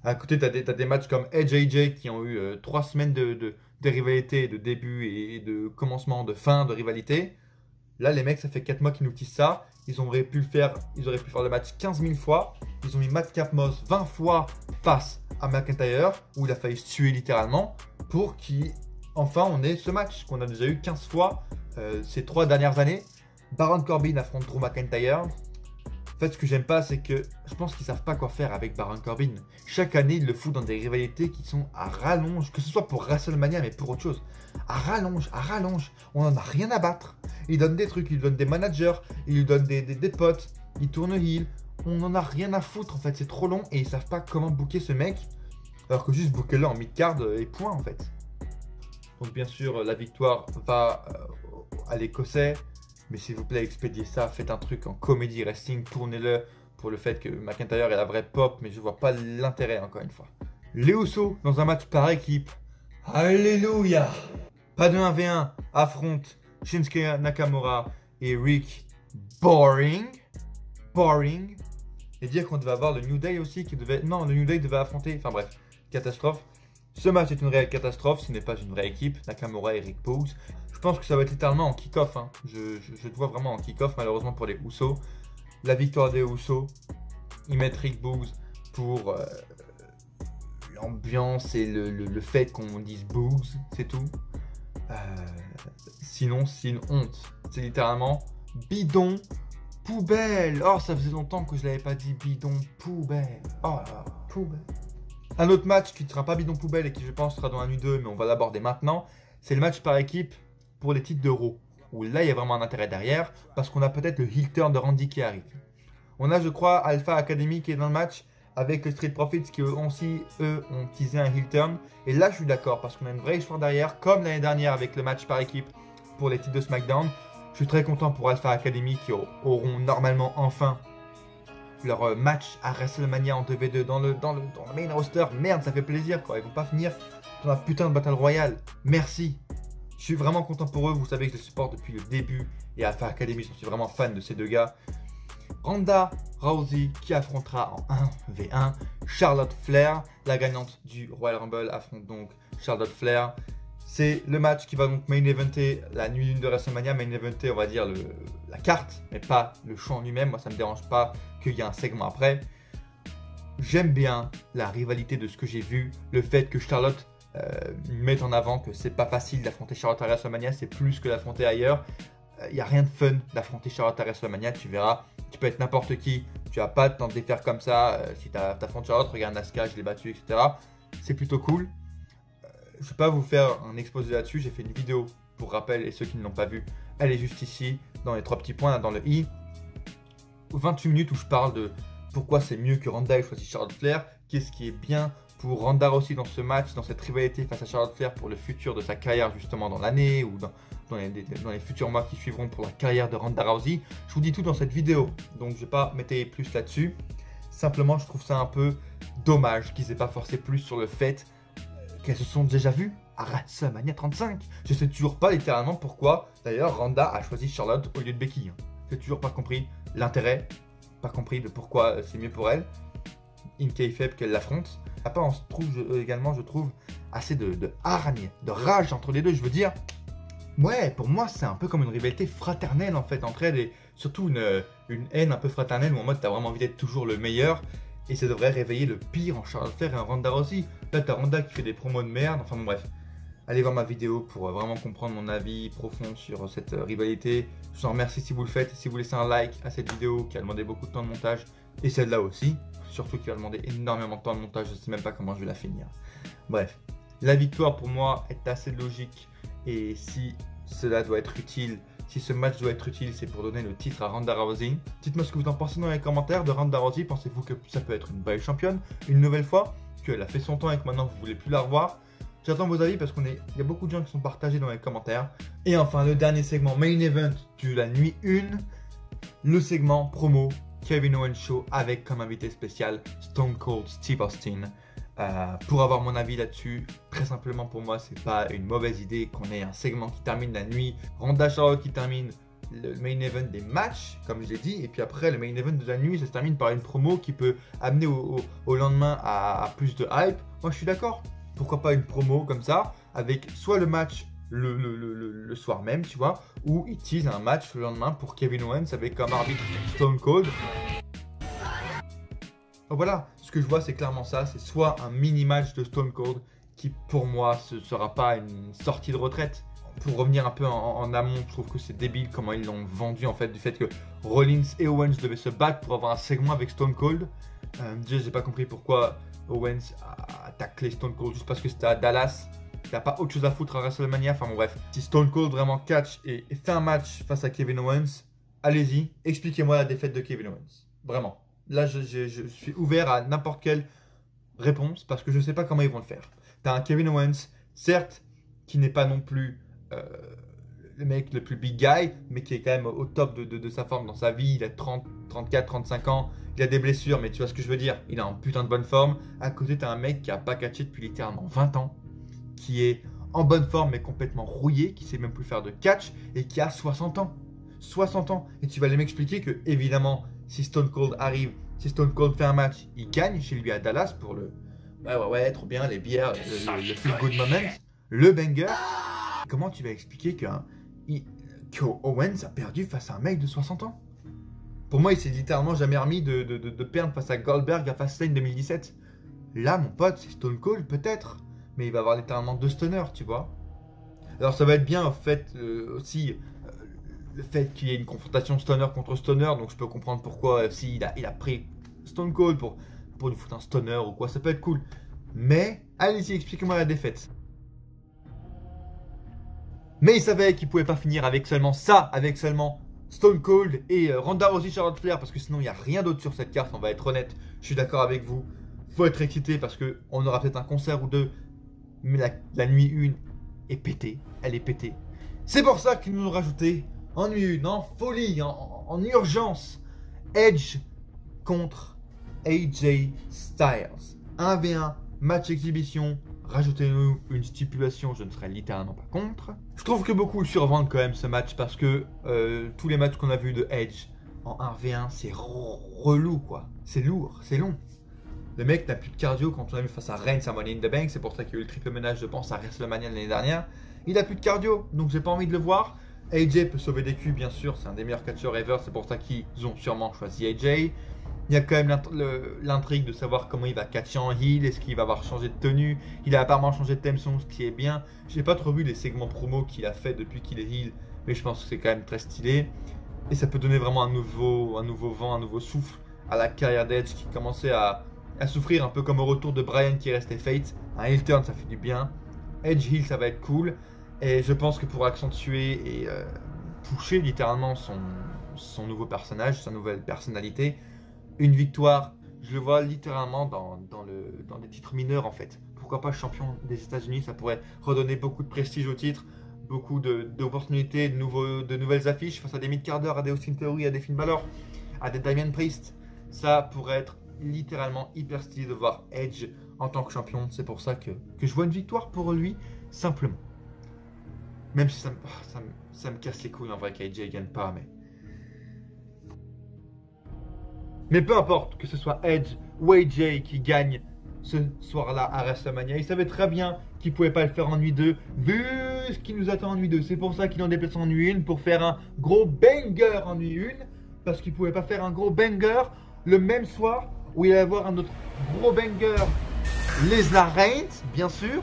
À côté, t'as des matchs comme Edge et AJ qui ont eu 3 semaines de rivalité, de début et de commencement, de fin de rivalité. Là, les mecs, ça fait 4 mois qu'ils nous tissent ça. Ils auraient pu faire le match 15 000 fois. Ils ont mis Madcap Moss 20 fois face à McIntyre, où il a failli se tuer littéralement, pour qu'enfin on ait ce match qu'on a déjà eu 15 fois ces 3 dernières années. Baron Corbin affronte Drew McIntyre. En fait, ce que j'aime pas, c'est que je pense qu'ils savent pas quoi faire avec Baron Corbin. Chaque année, ils le foutent dans des rivalités qui sont à rallonge, que ce soit pour WrestleMania, mais pour autre chose. À rallonge. On en a rien à battre. Ils donnent des trucs, ils donnent des managers, ils lui donnent des potes, ils tournent heel. On en a rien à foutre, en fait. C'est trop long et ils savent pas comment booker ce mec. Alors que juste booker-le en mid-card et point, en fait. Donc, bien sûr, la victoire va à l'Écossais. Mais s'il vous plaît, expédiez ça, faites un truc en comédie wrestling, tournez-le pour le fait que McIntyre est la vraie pop, mais je vois pas l'intérêt encore une fois. Les Usos, dans un match par équipe, alléluia. Pas de 1v1, affrontent Shinsuke Nakamura et Rick Boring. Et dire qu'on devait avoir le New Day aussi, non, le New Day devait affronter, enfin bref, catastrophe. Ce match est une réelle catastrophe, ce n'est pas une vraie équipe, Nakamura et Rick Boogs. Je pense que ça va être littéralement en kick-off. Hein. Je te vois vraiment en kick-off, malheureusement pour les Usos. La victoire des Usos, ils mettent Rick Boogs pour l'ambiance et le fait qu'on dise Boogs, c'est tout. Sinon, c'est une honte. C'est littéralement bidon poubelle. Oh, ça faisait longtemps que je l'avais pas dit, bidon poubelle. Oh là, poubelle. Un autre match qui ne sera pas bidon poubelle et qui je pense sera dans un U2, mais on va l'aborder maintenant, c'est le match par équipe pour les titres d'Euro, où là il y a vraiment un intérêt derrière, parce qu'on a peut-être le heel turn de Randy qui arrive. On a je crois Alpha Academy qui est dans le match, avec le Street Profits qui aussi, eux, ont teasé un heel turn. Et là je suis d'accord, parce qu'on a une vraie histoire derrière, comme l'année dernière avec le match par équipe pour les titres de SmackDown. Je suis très content pour Alpha Academy qui auront normalement enfin leur match à WrestleMania en 2v2 dans le main roster. Merde, ça fait plaisir quoi, ils vont pas finir dans la putain de Battle Royale. Merci. Je suis vraiment content pour eux, vous savez que je les supporte depuis le début. Et Alpha Academy, je suis vraiment fan de ces deux gars. Ronda Rousey qui affrontera en 1v1 Charlotte Flair. La gagnante du Royal Rumble affronte donc Charlotte Flair. C'est le match qui va donc main eventer la nuit de WrestleMania. Main eventer, on va dire, la carte, mais pas le show en lui-même. Moi, ça me dérange pas qu'il y ait un segment après. J'aime bien la rivalité de ce que j'ai vu. Le fait que Charlotte mette en avant que c'est pas facile d'affronter Charlotte à WrestleMania. C'est plus que d'affronter ailleurs. Il n'y a rien de fun d'affronter Charlotte à WrestleMania. Tu verras, tu peux être n'importe qui. Tu vas pas t'en défaire comme ça. Si tu affrontes Charlotte, regarde Asuka, je l'ai battu, etc. C'est plutôt cool. Je ne vais pas vous faire un exposé là-dessus, j'ai fait une vidéo pour rappel et ceux qui ne l'ont pas vu, elle est juste ici, dans les 3 petits points, là, dans le i. 28 minutes où je parle de pourquoi c'est mieux que Ronda ait choisi Charlotte Flair, qu'est-ce qui est bien pour Ronda aussi dans ce match, dans cette rivalité face à Charlotte Flair pour le futur de sa carrière justement dans l'année ou dans les futurs mois qui suivront pour la carrière de Ronda Rousey. Je vous dis tout dans cette vidéo, donc je ne vais pas m'étaler plus là-dessus. Simplement, je trouve ça un peu dommage qu'ils n'aient pas forcé plus sur le fait qu'elles se sont déjà vues à WrestleMania 35. Je sais toujours pas littéralement pourquoi d'ailleurs Ronda a choisi Charlotte au lieu de Becky. J'ai toujours pas compris l'intérêt, pas compris de pourquoi c'est mieux pour elle. In kayfabe qu'elle l'affronte. Après on se trouve également, je trouve, assez de hargne, de rage entre les deux. Je veux dire, ouais, pour moi c'est un peu comme une rivalité fraternelle en fait entre elles et surtout une haine un peu fraternelle où en mode t'as vraiment envie d'être toujours le meilleur. Et ça devrait réveiller le pire en Charlotte Flair et en Ronda Rousey. Là, t'as Ronda qui fait des promos de merde. Enfin bon, bref. Allez voir ma vidéo pour vraiment comprendre mon avis profond sur cette rivalité. Je vous en remercie si vous le faites. Si vous laissez un like à cette vidéo qui a demandé beaucoup de temps de montage. Et celle-là aussi. Surtout qui va demander énormément de temps de montage. Je ne sais même pas comment je vais la finir. Bref. La victoire pour moi est assez logique. Et si cela doit être utile, si ce match doit être utile, c'est pour donner le titre à Ronda Rousey. Dites-moi ce que vous en pensez dans les commentaires de Ronda Rousey. Pensez-vous que ça peut être une belle championne une nouvelle fois? qu'elle a fait son temps et que maintenant vous voulez plus la revoir. J'attends vos avis parce qu'il y a beaucoup de gens qui sont partagés dans les commentaires. Et enfin, le dernier segment main event de la nuit 1, le segment promo Kevin Owens Show avec comme invité spécial Stone Cold Steve Austin. Pour avoir mon avis là-dessus, très simplement pour moi, c'est pas une mauvaise idée qu'on ait un segment qui termine la nuit, Ronda Charlotte qui termine le main event des matchs, comme je l'ai dit, et puis après le main event de la nuit, ça se termine par une promo qui peut amener au lendemain à plus de hype. Moi, je suis d'accord. Pourquoi pas une promo comme ça, avec soit le match le soir même, tu vois, ou ils teasent un match le lendemain pour Kevin Owens avec comme arbitre Stone Cold. Donc voilà, ce que je vois, c'est clairement ça, c'est soit un mini-match de Stone Cold qui, pour moi, ce sera pas une sortie de retraite. Pour revenir un peu en amont, je trouve que c'est débile comment ils l'ont vendu, en fait, du fait que Rollins et Owens devaient se battre pour avoir un segment avec Stone Cold. Déjà, j'ai pas compris pourquoi Owens a taclé Stone Cold juste parce que c'était à Dallas. Il n'a pas autre chose à foutre à WrestleMania. Enfin bon, bref. Si Stone Cold vraiment catch et fait un match face à Kevin Owens, allez-y, expliquez-moi la défaite de Kevin Owens. Vraiment. Là, je suis ouvert à n'importe quelle réponse parce que je ne sais pas comment ils vont le faire. Tu as un Kevin Owens, certes, qui n'est pas non plus le mec le plus big guy, mais qui est quand même au top de sa forme dans sa vie. Il a 30, 34, 35 ans. Il a des blessures, mais tu vois ce que je veux dire. Il est en putain de bonne forme. À côté, tu as un mec qui n'a pas catché depuis littéralement 20 ans, qui est en bonne forme, mais complètement rouillé, qui sait même plus faire de catch, et qui a 60 ans. 60 ans. Et tu vas aller m'expliquer que, évidemment, si Stone Cold arrive, si Stone Cold fait un match, il gagne chez lui à Dallas pour le... Ouais, trop bien, les bières, le feel good moment, le banger. Comment tu vas expliquer que Owens a perdu face à un mec de 60 ans? Pour moi, il s'est littéralement jamais remis de perdre face à Goldberg à Fastlane 2017. Là, mon pote, c'est Stone Cold peut-être, mais il va avoir littéralement 2 stunners, tu vois. Alors ça va être bien, en fait, aussi, le fait qu'il y ait une confrontation stunner contre stunner, donc je peux comprendre pourquoi, si il a pris Stone Cold pour lui foutre un stunner ou quoi, ça peut être cool. Mais, allez-y, expliquez-moi la défaite. Mais il savait qu'il pouvait pas finir avec seulement ça, avec seulement Stone Cold et Ronda Rousey, Charlotte Flair, parce que sinon il n'y a rien d'autre sur cette carte, on va être honnête. Je suis d'accord avec vous, faut être excité parce qu'on aura peut-être un concert ou deux, mais la nuit 1 est pétée, elle est pétée. C'est pour ça qu'ils nous ont rajouté en nuit 1, en folie, en urgence, Edge contre AJ Styles. 1v1, match exhibition. Rajoutez-nous une stipulation, je ne serais littéralement pas contre. Je trouve que beaucoup le survendent quand même ce match parce que tous les matchs qu'on a vus de Edge en 1v1, c'est relou quoi. C'est lourd, c'est long. Le mec n'a plus de cardio quand on a vu face à Reigns à Money in the Bank, c'est pour ça qu'il y a eu le triple ménage je pense à WrestleMania l'année dernière. Il a plus de cardio, donc j'ai pas envie de le voir. AJ peut sauver des culs bien sûr, c'est un des meilleurs catcheurs ever, c'est pour ça qu'ils ont sûrement choisi AJ. Il y a quand même l'intrigue de savoir comment il va catcher en heel, est-ce qu'il va avoir changé de tenue. Il a apparemment changé de theme song, ce qui est bien. J'ai pas trop vu les segments promo qu'il a fait depuis qu'il est heel, mais je pense que c'est quand même très stylé. Et ça peut donner vraiment un nouveau vent, un nouveau souffle à la carrière d'Edge qui commençait à souffrir, un peu comme au retour de Bryan qui restait face. Un heel turn, ça fait du bien. Edge heel, ça va être cool. Et je pense que pour accentuer et pusher littéralement son nouveau personnage, sa nouvelle personnalité, une victoire, je le vois littéralement dans des titres mineurs en fait. Pourquoi pas champion des États-Unis, ça pourrait redonner beaucoup de prestige au titre, beaucoup d'opportunités, de nouvelles affiches face à des mid-carders, à des Austin Theory, à des Finn Balor, à des Damian Priest. Ça pourrait être littéralement hyper stylé de voir Edge en tant que champion. C'est pour ça que je vois une victoire pour lui, simplement. Même si ça me casse les couilles en vrai qu'AJ gagne pas, mais peu importe que ce soit Edge ou AJ qui gagne ce soir-là à WrestleMania, il savait très bien qu'il ne pouvait pas le faire en nuit 2, vu ce qui nous attend en nuit 2. C'est pour ça qu'il en déplace en nuit 1 pour faire un gros banger en nuit 1, parce qu'il ne pouvait pas faire un gros banger le même soir où il allait avoir un autre gros banger Lesnar Reigns, bien sûr,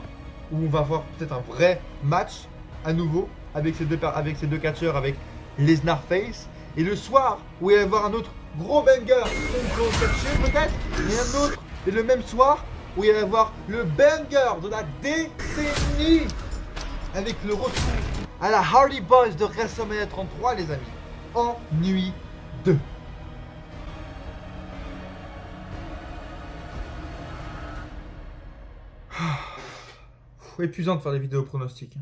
où on va avoir peut-être un vrai match à nouveau avec ces deux catcheurs, avec Lesnar face, et le soir où il va y avoir un autre gros banger peut-être, et un autre, et le même soir où il va y avoir le banger de la décennie avec le retour à la Hardy Boys de WrestleMania 33 les amis, en nuit 2. épuisant de faire des vidéos pronostics.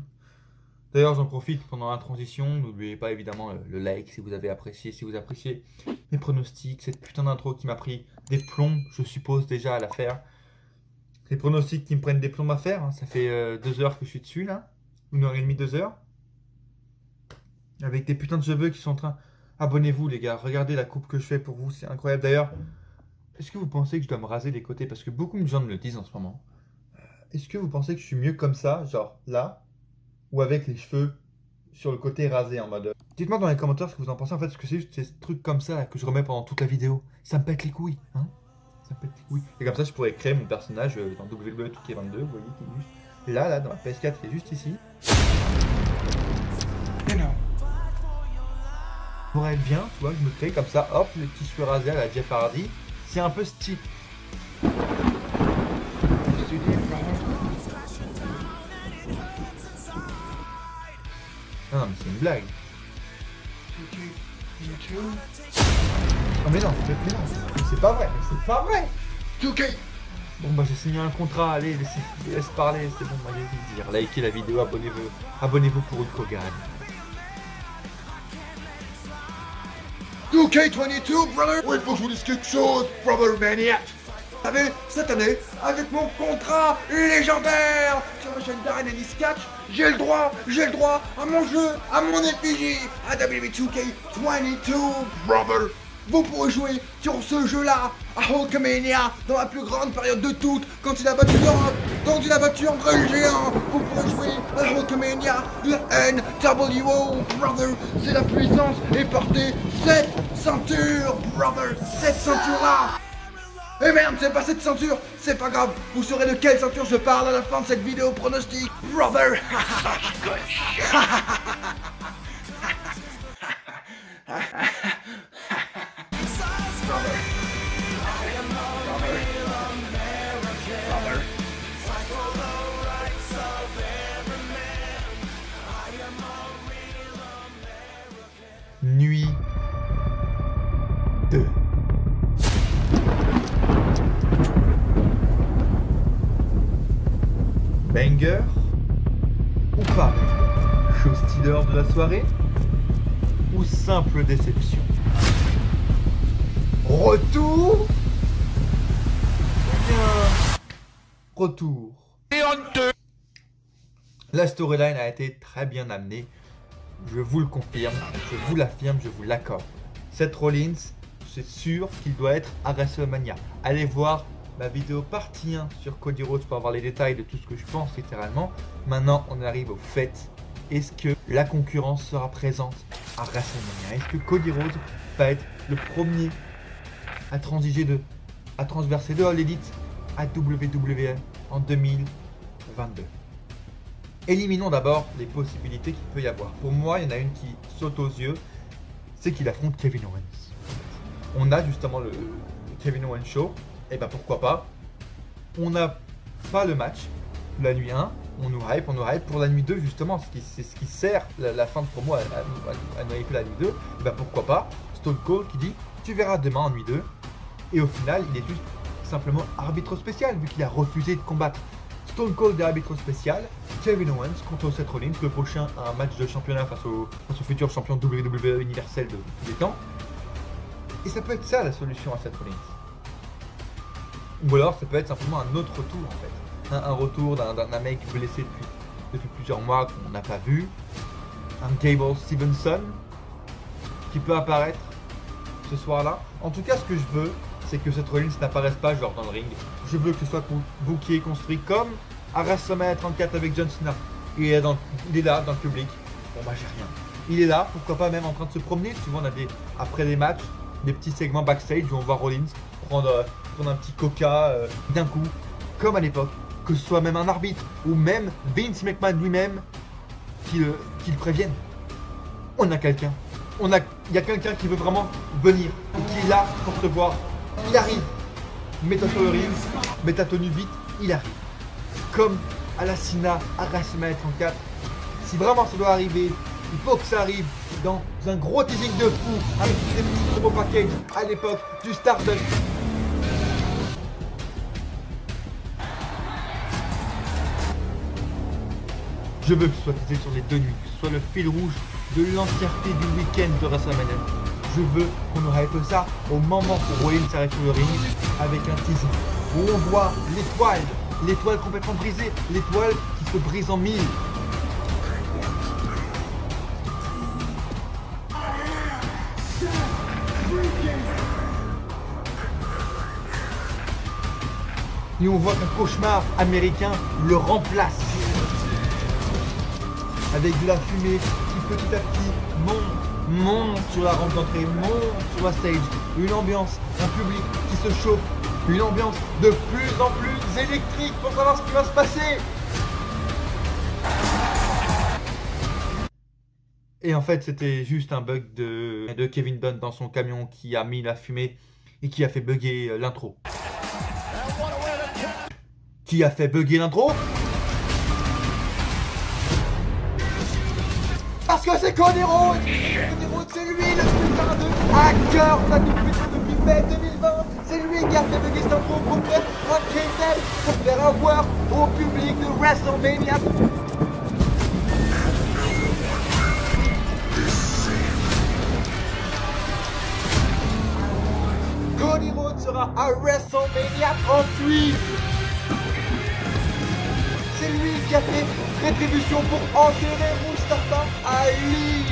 D'ailleurs, j'en profite pendant la transition. N'oubliez pas évidemment le like si vous avez apprécié. Si vous appréciez mes pronostics, cette putain d'intro qui m'a pris des plombs, je suppose déjà à la faire. Les pronostics qui me prennent des plombs à faire. Hein. Ça fait 2 heures que je suis dessus là. 1h30, 2 heures. Avec des putains de cheveux qui sont en train... Abonnez-vous les gars, regardez la coupe que je fais pour vous, c'est incroyable. D'ailleurs, est-ce que vous pensez que je dois me raser les côtés? Parce que beaucoup de gens me le disent en ce moment. Est-ce que vous pensez que je suis mieux comme ça, genre là, ou avec les cheveux sur le côté rasé en mode... Dites-moi dans les commentaires ce que vous en pensez en fait, parce que c'est juste ces trucs comme ça là, que je remets pendant toute la vidéo. Ça me pète les couilles, hein. Ça me pète les couilles. Et comme ça, je pourrais créer mon personnage dans WWE 2K22, vous voyez, qui est juste là, dans la PS4, qui est juste ici. Et non. Pour être bien, tu vois, je me crée comme ça, hop, les petits cheveux rasés à la Jeff Hardy. C'est un peu style. Non, mais c'est une blague. Oh mais non, c'est pas vrai, mais c'est pas vrai. 2K. Bon bah j'ai signé un contrat, allez, laisse parler, c'est bon, allez dire, likez la vidéo, abonnez-vous pour une Kogan. 2K22, brother. Oui, faut que je vous dise quelque chose, brother maniac. Vous savez, cette année, avec mon contrat légendaire sur la chaîne d'Arena Nice Catch, j'ai le droit à mon jeu, à mon effigie, à WWE2K22, brother. Vous pourrez jouer sur ce jeu-là, à Hulkamania, dans la plus grande période de toutes, quand il a battu l'Europe, quand il a battu André le Géant. Vous pourrez jouer à Hulkamania, le NWO, brother. C'est la puissance et porter cette ceinture, brother, cette ceinture-là. Eh merde, c'est pas cette ceinture, c'est pas grave, vous saurez de quelle ceinture je parle à la fin de cette vidéo pronostic, brother. Nuit 2. Banger ou pas? Show stealer de la soirée ou simple déception? Retour ou bien retour? La storyline a été très bien amenée. Je vous le confirme, je vous l'affirme, je vous l'accorde. Seth Rollins, c'est sûr qu'il doit être à WrestleMania. Allez voir ma vidéo partie 1 sur Cody Rhodes pour avoir les détails de tout ce que je pense littéralement. Maintenant, on arrive au fait. Est-ce que la concurrence sera présente à WrestleMania? Est-ce que Cody Rhodes va être le premier à transverser de All Elite à WWE en 2022? Éliminons d'abord les possibilités qu'il peut y avoir. Pour moi, il y en a une qui saute aux yeux, c'est qu'il affronte Kevin Owens. On a justement le Kevin Owens Show, et ben pourquoi pas. On n'a pas le match, la nuit 1, on nous hype pour la nuit 2 justement, c'est ce qui sert la fin de promo à nous hyper la nuit 2, et ben pourquoi pas. Stone Cold qui dit, tu verras demain en nuit 2, et au final, il est juste simplement arbitre spécial, vu qu'il a refusé de combattre. Stone Cold est arbitre spécial, Kevin Owens contre Seth Rollins, le prochain un match de championnat face au futur champion WWE universel de tous les temps. Et ça peut être ça la solution à Seth Rollins. Ou alors ça peut être simplement un autre retour en fait. Un retour d'un mec blessé depuis plusieurs mois qu'on n'a pas vu. Un Gable Stevenson qui peut apparaître ce soir-là. En tout cas, ce que je veux, c'est que Seth Rollins n'apparaisse pas genre dans le ring. Je veux que ce soit booké, construit comme à WrestleMania 34 avec John Cena. Il est là dans le public. Bon bah j'ai rien. Il est là, pourquoi pas même en train de se promener. Souvent on a après les matchs, des petits segments backstage où on voit Rollins prendre un petit coca d'un coup, comme à l'époque. Que ce soit même un arbitre ou même Vince McMahon lui-même qui le prévienne. On a quelqu'un. Il y a quelqu'un qui veut vraiment venir et qui est là pour te voir. Il arrive. Mets-toi sur le ring, mets ta tenue vite, il arrive. Comme à la Cena, à WrestleMania 34. Si vraiment ça doit arriver, il faut que ça arrive dans un gros teasing de fou avec des petits promo packages à l'époque du Stardust. Je veux que ce soit utilisé sur les 2 nuits, que ce soit le fil rouge de l'entièreté du week-end de WrestleMania. Je veux qu'on nous hype ça au moment où Rollins arrive sur le ring avec un teaser où on voit l'étoile complètement brisée, l'étoile qui se brise en mille. Et on voit qu'un cauchemar américain le remplace avec de la fumée qui petit à petit monte sur la rampe d'entrée, monte sur la stage. Une ambiance, un public qui se chauffe, une ambiance de plus en plus électrique pour savoir ce qui va se passer. Et en fait, c'était juste un bug de Kevin Dunn dans son camion qui a mis la fumée et qui a fait bugger l'intro. Qui a fait bugger l'intro? Parce que c'est Cody Rhodes! Cody Rhodes, c'est lui le putain de hacker de la depuis mai 2020! C'est lui qui a fait bugger cette intro pour faire un KTM, pour faire avoir au public de WrestleMania! Cody Rhodes sera à WrestleMania 38! C'est lui qui a fait rétribution pour enterrer Mustafa Ali.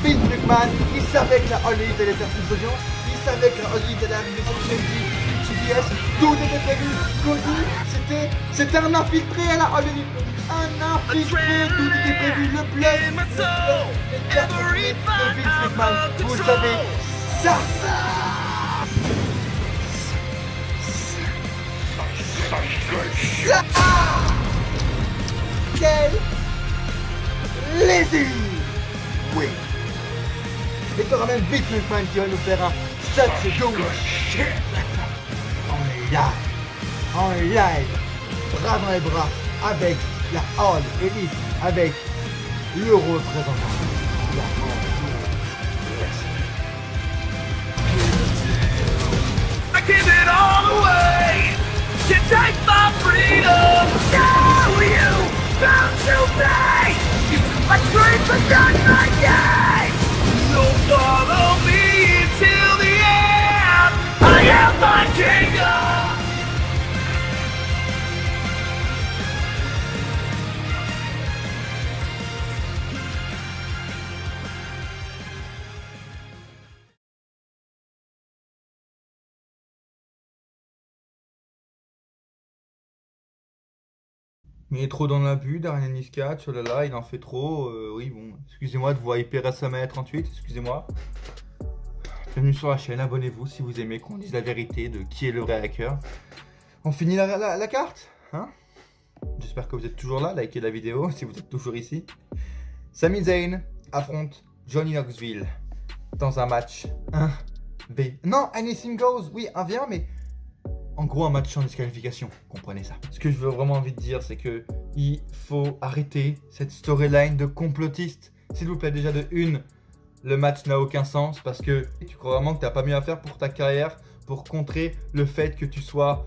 Vince McMahon, il savait que la All Elite allait faire plus d'audience, il savait que la All Elite allait arriver sur TBS, tout était prévu. Cody, c'était un infiltré à la All Elite, un infiltré, tout était prévu, le bluff, de Vince McMahon, vous le savez, ça. Quel plaisir! Oui! Et t'auras même Vince McMahon qui va nous faire un such good shit! En live, bras dans les bras, avec la All Elite, avec le représentant de la I give it all away to take my freedom. Now you bound to me. You took my dream but not my game. You'll follow me until the end. I am my kingdom. Mais il est trop dans l'abus, Darren Niscatch, oh là là, il en fait trop. Oui, bon, excusez-moi de vous hyper à WrestleMania 38, excusez-moi. Bienvenue sur la chaîne, abonnez-vous si vous aimez qu'on dise la vérité de qui est le vrai hacker. On finit la carte, hein? J'espère que vous êtes toujours là, likez la vidéo si vous êtes toujours ici. Sami Zayn affronte Johnny Knoxville dans un match 1v. Non, anything goes, oui, 1v1, mais... En gros, un match sans disqualification, comprenez ça. Ce que je veux vraiment envie de dire, c'est que il faut arrêter cette storyline de complotiste. S'il vous plaît, déjà de une, le match n'a aucun sens parce que tu crois vraiment que t'as pas mieux à faire pour ta carrière, pour contrer le fait que tu sois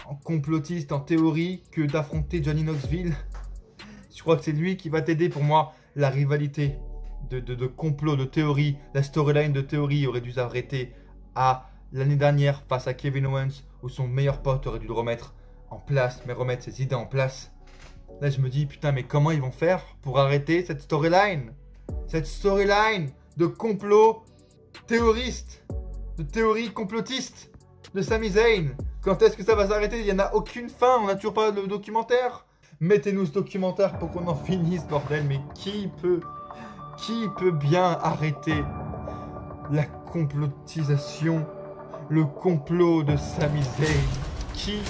en complotiste, en théorie, que d'affronter Johnny Knoxville. Je crois que c'est lui qui va t'aider. Pour moi, la rivalité de complot, de théorie, la storyline de théorie aurait dû s'arrêter à l'année dernière face à Kevin Owens, où son meilleur pote aurait dû le remettre en place, mais remettre ses idées en place. Là, je me dis, putain, mais comment ils vont faire pour arrêter cette storyline? Cette storyline de complot théoriste, de théorie complotiste de Sami Zayn. Quand est-ce que ça va s'arrêter? Il n'y en a aucune fin, on n'a toujours pas le documentaire. Mettez-nous ce documentaire pour qu'on en finisse, bordel. Mais qui peut bien arrêter la complotisation, le complot de Sami Zayn? Qui?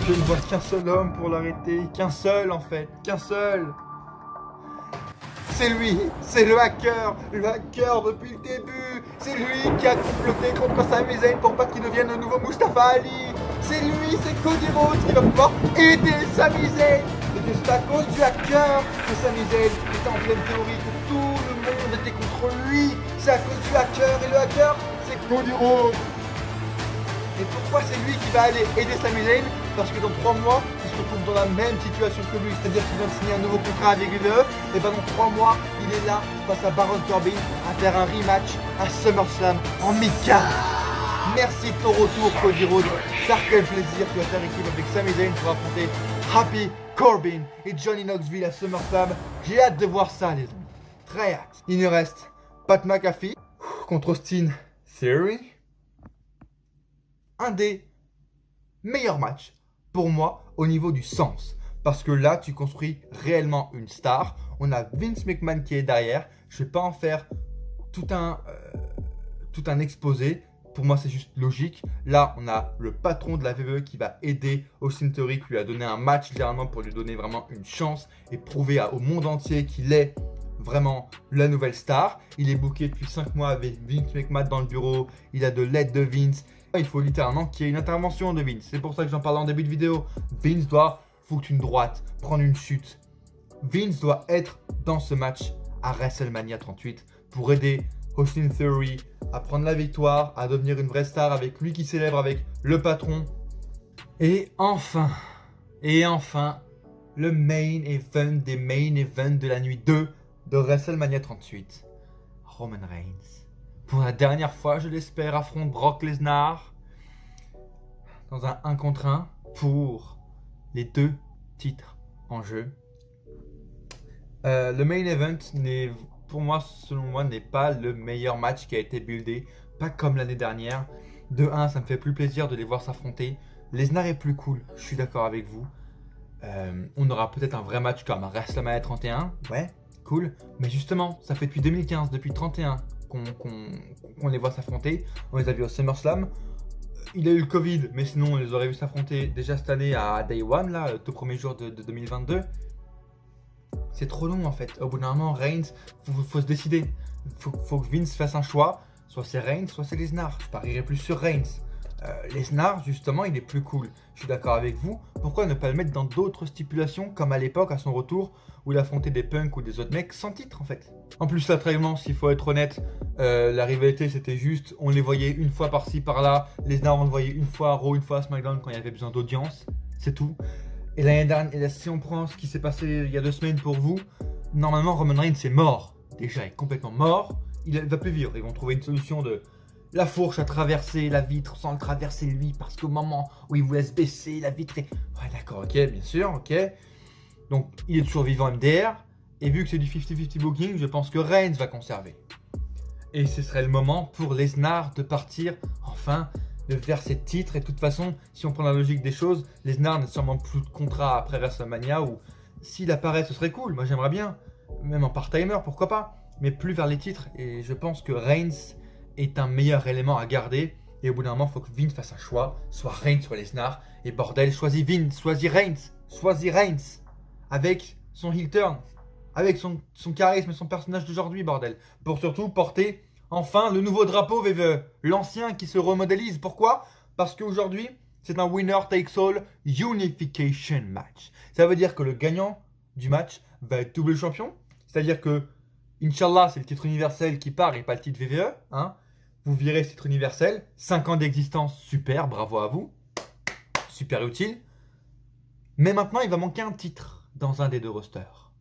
Je ne vois qu'un seul homme pour l'arrêter, qu'un seul en fait, qu'un seul. C'est lui, c'est le hacker depuis le début. C'est lui qui a comploté contre Sami Zayn pour pas qu'il devienne le nouveau Mustafa Ali. C'est lui, c'est Cody Rhodes qui va pouvoir aider Sami Zayn. Et que c'est à cause du hacker que Sami Zayn était en pleine théorie, que tout le monde était contre lui. C'est à cause du hacker, et le hacker, c'est Cody Rhodes. Et pourquoi c'est lui qui va aller aider Sami Zayn? parce que dans 3 mois, il se retrouve dans la même situation que lui, c'est-à-dire qu'il vient de signer un nouveau contrat avec WWE, et ben dans 3 mois, il est là face à Baron Corbin à faire un rematch à SummerSlam en mid-card. Merci de ton retour, Cody Rhodes. Ça quel plaisir, tu vas faire équipe avec Sami Zayn pour affronter Happy Corbin et Johnny Knoxville à SummerSlam. J'ai hâte de voir ça, les amis. Très hâte. Il nous reste Pat McAfee contre Austin Theory. Un des meilleurs matchs pour moi au niveau du sens. Parce que là, tu construis réellement une star. On a Vince McMahon qui est derrière. Je ne vais pas en faire tout un exposé. Pour moi, c'est juste logique. Là, on a le patron de la WWE qui va aider Austin Theory, qui lui a donné un match littéralement pour lui donner vraiment une chance et prouver au monde entier qu'il est vraiment la nouvelle star. Il est booké depuis 5 mois avec Vince McMahon dans le bureau. Il a de l'aide de Vince. Il faut littéralement qu'il y ait une intervention de Vince. C'est pour ça que j'en parlais en début de vidéo. Vince doit foutre une droite, prendre une chute. Vince doit être dans ce match à WrestleMania 38 pour aider Austin Theory à prendre la victoire, à devenir une vraie star avec lui qui célèbre avec le patron. Et enfin, le main event des main events de la nuit 2 de WrestleMania 38. Roman Reigns, pour la dernière fois, je l'espère, affronte Brock Lesnar dans un 1 contre 1 pour les 2 titres en jeu. Le main event n'est, pour moi, selon moi, n'est pas le meilleur match qui a été buildé, pas comme l'année dernière. De 1, ça me fait plus plaisir de les voir s'affronter. Lesnar est plus cool, je suis d'accord avec vous. On aura peut-être un vrai match comme WrestleMania 31, ouais, cool. Mais justement, ça fait depuis 2015, depuis 31 qu'on les voit s'affronter. On les a vus au SummerSlam. Il a eu le Covid, mais sinon on les aurait vus s'affronter déjà cette année à Day One, là, le tout premier jour de 2022. C'est trop long en fait. Au bout d'un moment, Reigns, faut se décider. Faut que Vince fasse un choix. Soit c'est Reigns, soit c'est Lesnar. Je parierais plus sur Reigns. Lesnar, justement, il est plus cool. Je suis d'accord avec vous. Pourquoi ne pas le mettre dans d'autres stipulations, comme à l'époque, à son retour, où il affrontait des punks ou des autres mecs sans titre en fait. En plus, là, très vraiment, s'il faut être honnête, la rivalité c'était juste, on les voyait une fois par-ci, par-là. Lesnar, on le voyait une fois à Raw, une fois à SmackDown quand il y avait besoin d'audience. C'est tout. Et l'année dernière, si on prend ce qui s'est passé il y a 2 semaines pour vous, normalement Roman Reigns est mort. Déjà, il est complètement mort. Il ne va plus vivre. Ils vont trouver une solution de la fourche à traverser la vitre sans le traverser lui, parce qu'au moment où il vous laisse baisser, la vitre est... Ouais, d'accord, ok, bien sûr, ok. Donc, il est toujours vivant MDR. Et vu que c'est du 50-50 booking, je pense que Reigns va conserver. Et ce serait le moment pour Lesnar de partir, enfin, de faire ses titres. Et de toute façon, si on prend la logique des choses, Lesnar n'a sûrement plus de contrat après WrestleMania, ou s'il apparaît, ce serait cool. Moi, j'aimerais bien. Même en part-timer, pourquoi pas. Mais plus vers les titres. Et je pense que Reigns est un meilleur élément à garder. Et au bout d'un moment, il faut que Vince fasse un choix. Soit Reigns, soit Lesnar. Et bordel, choisis Vince, choisis Reigns. Choisis Reigns. Avec son heel turn. Avec son charisme et son personnage d'aujourd'hui, bordel. Pour surtout porter enfin le nouveau drapeau VVE. L'ancien qui se remodélise. Pourquoi? Parce qu'aujourd'hui, c'est un winner takes all unification match. Ça veut dire que le gagnant du match va être double champion. C'est-à-dire que, Inch'Allah, c'est le titre universel qui part et pas le titre VVE. Hein. Vous virez ce titre universel. 5 ans d'existence, super, bravo à vous. Super utile. Mais maintenant, il va manquer un titre dans un des 2 rosters.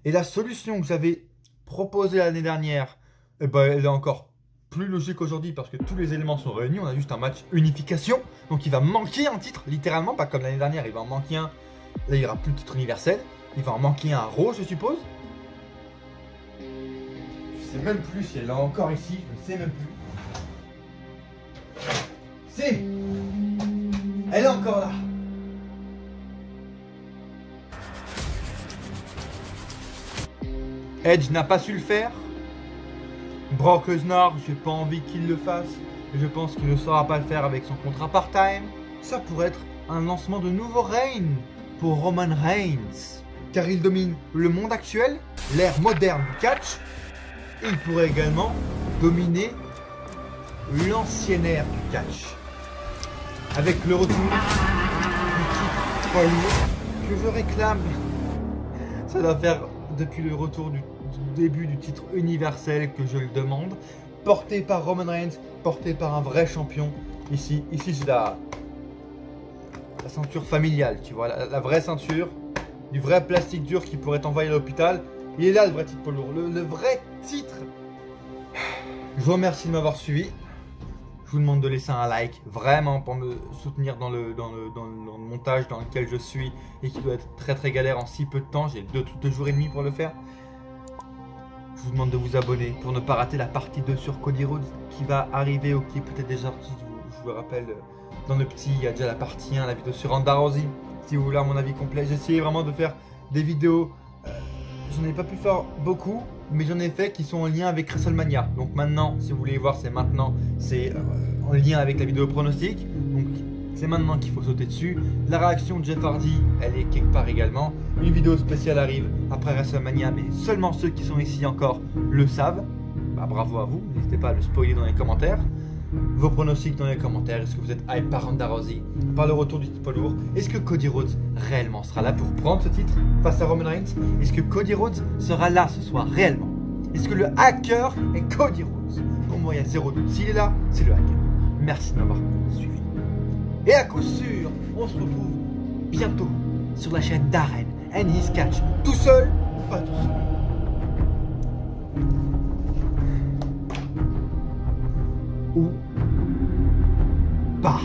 Et la solution que j'avais proposée l'année dernière, eh ben, elle est encore plus logique aujourd'hui parce que tous les éléments sont réunis. On a juste un match unification. Donc il va manquer un titre, littéralement, pas comme l'année dernière. Il va en manquer un. Là, il n'y aura plus de titre universel. Il va en manquer un à Raw, je suppose. Je sais même plus si elle est encore ici. Je ne sais même plus. Si! Elle est encore là. Edge n'a pas su le faire. Brock Lesnar, j'ai pas envie qu'il le fasse. Et je pense qu'il ne saura pas le faire avec son contrat part-time. Ça pourrait être un lancement de nouveau règne pour Roman Reigns. Car il domine le monde actuel, l'ère moderne du catch. Et il pourrait également dominer l'ancienne ère du catch. Avec le retour du titre poids lourd que je réclame. Ça doit faire depuis le retour du début du titre universel que je le demande. Porté par Roman Reigns, porté par un vrai champion. Ici c'est la... la ceinture familiale, tu vois, la vraie ceinture, du vrai plastique dur qui pourrait t'envoyer à l'hôpital. Il est là le vrai titre poids lourd, le vrai titre. Je vous remercie de m'avoir suivi. Je vous demande de laisser un like, vraiment, pour me soutenir dans le montage dans lequel je suis et qui doit être très galère en si peu de temps. J'ai 2 jours et demi pour le faire. Je vous demande de vous abonner pour ne pas rater la partie 2 sur Cody Rhodes qui va arriver ou qui est peut-être déjà sortie. Je vous le rappelle, dans le petit, il y a déjà la partie 1, la vidéo sur Ronda Rousey. Si vous voulez avoir mon avis complet, j'ai essayé vraiment de faire des vidéos. J'en ai pas pu faire beaucoup, mais j'en ai fait qui sont en lien avec WrestleMania. Donc maintenant, si vous voulez voir, c'est maintenant, c'est en lien avec la vidéo pronostic. Donc c'est maintenant qu'il faut sauter dessus. La réaction de Jeff Hardy, elle est quelque part également. Une vidéo spéciale arrive après WrestleMania, mais seulement ceux qui sont ici encore le savent. Bah, bravo à vous, n'hésitez pas à le spoiler dans les commentaires. Vos pronostics dans les commentaires. Est-ce que vous êtes hype par Ronda Rousey, par le retour du titre poids lourd? Est-ce que Cody Rhodes réellement sera là pour prendre ce titre face à Roman Reigns? Est-ce que Cody Rhodes sera là ce soir réellement? Est-ce que le hacker est Cody Rhodes? Pour moi, il y a 0 doute. S'il est là, c'est le hacker. Merci de m'avoir suivi. Et à coup sûr, on se retrouve bientôt sur la chaîne Darren and His Catch. Tout seul ou pas tout seul? Ou pas.